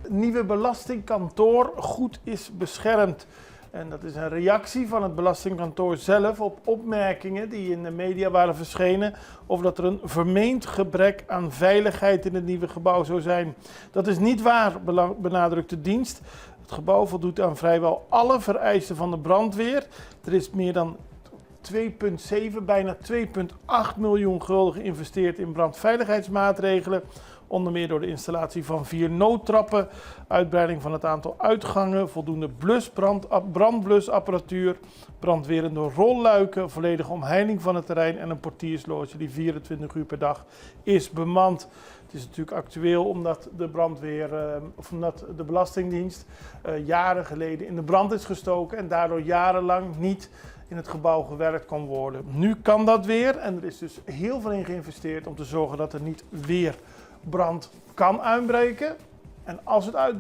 Het nieuwe belastingkantoor goed is beschermd. En dat is een reactie van het belastingkantoor zelf op opmerkingen die in de media waren verschenen over dat er een vermeend gebrek aan veiligheid in het nieuwe gebouw zou zijn. Dat is niet waar, benadrukt de dienst. Het gebouw voldoet aan vrijwel alle vereisten van de brandweer. Er is meer dan 2,7, bijna 2,8 miljoen gulden geïnvesteerd in brandveiligheidsmaatregelen. Onder meer door de installatie van 4 noodtrappen, uitbreiding van het aantal uitgangen, voldoende brandblusapparatuur, brandwerende rolluiken, volledige omheining van het terrein en een portiersloge die 24 uur per dag is bemand. Het is natuurlijk actueel omdat de Belastingdienst jaren geleden in de brand is gestoken en daardoor jarenlang niet in het gebouw gewerkt kon worden. Nu kan dat weer en er is dus heel veel in geïnvesteerd om te zorgen dat er niet weer brand kan uitbreken. En als het uitbreekt,